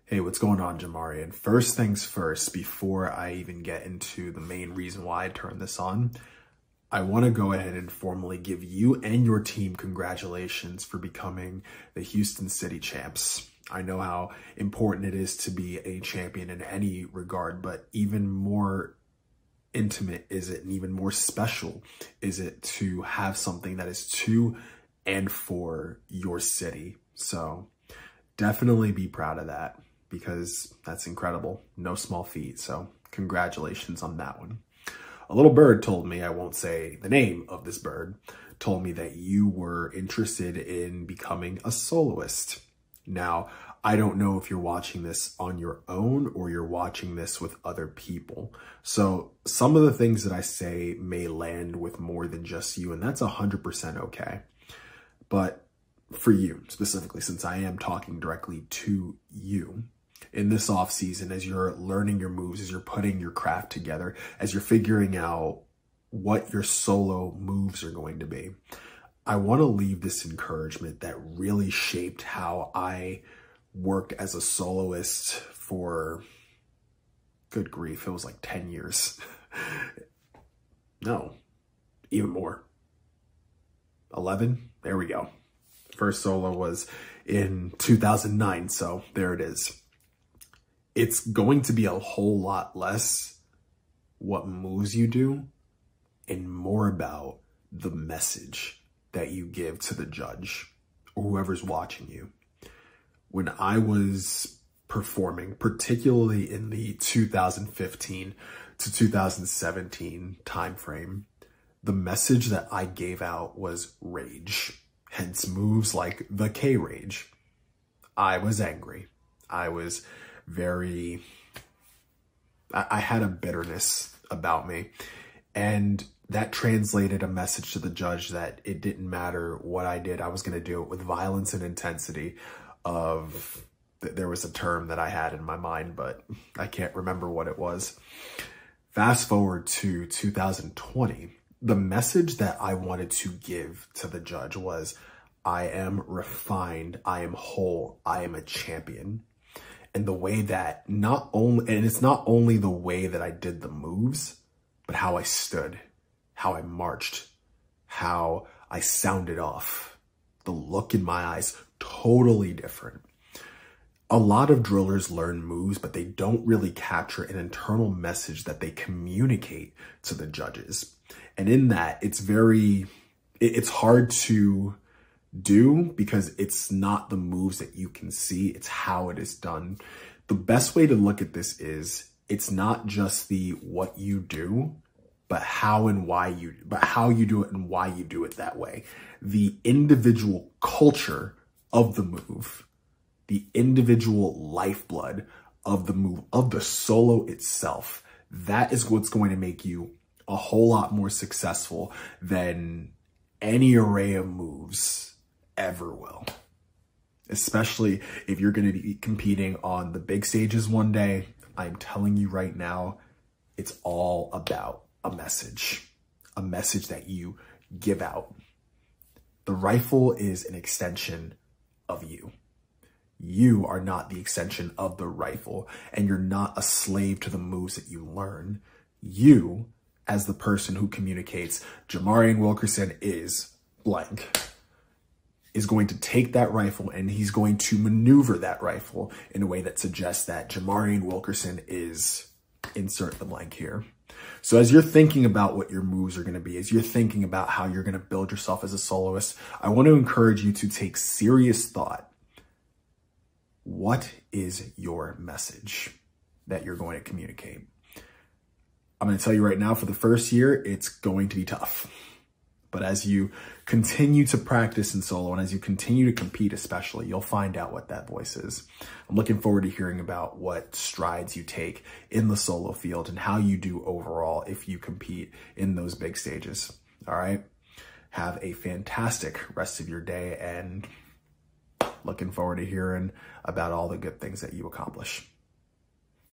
Hey, what's going on, Jamarian? First things first, before I even get into the main reason why I turned this on, I want to go ahead and formally give you and your team congratulations for becoming the Houston City champs. I know how important it is to be a champion in any regard, but even more intimate is it, and even more special is it to have something that is to and for your city. So definitely be proud of that, because that's incredible. No small feat. So congratulations on that one. A little bird told me, I won't say the name of this bird, told me that you were interested in becoming a soloist. Now, I don't know if you're watching this on your own or you're watching this with other people. So some of the things that I say may land with more than just you, and that's 100% okay. But for you specifically, since I am talking directly to you, in this off season, as you're learning your moves, as you're putting your craft together, as you're figuring out what your solo moves are going to be, I want to leave this encouragement that really shaped how I worked as a soloist for, good grief, it was like 10 years. No, even more. 11, there we go. First solo was in 2009, so there it is. It's going to be a whole lot less what moves you do and more about the message that you give to the judge or whoever's watching you. When I was performing, particularly in the 2015 to 2017 timeframe, the message that I gave out was rage, hence moves like the K-Rage. I was angry. I was I had a bitterness about me, and that translated a message to the judge that it didn't matter what I did. I was going to do it with violence and intensity there was a term that I had in my mind, but I can't remember what it was. Fast forward to 2020, the message that I wanted to give to the judge was, I am refined, I am whole, I am a champion. And the way that it's not only the way that I did the moves, but how I stood, how I marched, how I sounded off, the look in my eyes, totally different. A lot of drillers learn moves, but they don't really capture an internal message that they communicate to the judges. And in that, it's hard to do because it's not the moves that you can see, it's how it is done. The best way to look at this is it's not just the what you do, but how you do it and why you do it that way. The individual culture of the move, the individual lifeblood of the move, of the solo itself, that is what's going to make you a whole lot more successful than any array of moves ever will. Especially if you're going to be competing on the big stages one day. I'm telling you right now, it's all about a message that you give out. The rifle is an extension of you. You are not the extension of the rifle, and you're not a slave to the moves that you learn. You, as the person who communicates, Jamarian Wilkerson is blank, is going to take that rifle and he's going to maneuver that rifle in a way that suggests that Jamarian Wilkerson is, insert the blank here. So as you're thinking about what your moves are going to be, as you're thinking about how you're going to build yourself as a soloist, I want to encourage you to take serious thought. What is your message that you're going to communicate? I'm going to tell you right now, for the first year, it's going to be tough. But as you continue to practice in solo and as you continue to compete especially, you'll find out what that voice is. I'm looking forward to hearing about what strides you take in the solo field and how you do overall if you compete in those big stages. All right? Have a fantastic rest of your day, and looking forward to hearing about all the good things that you accomplish.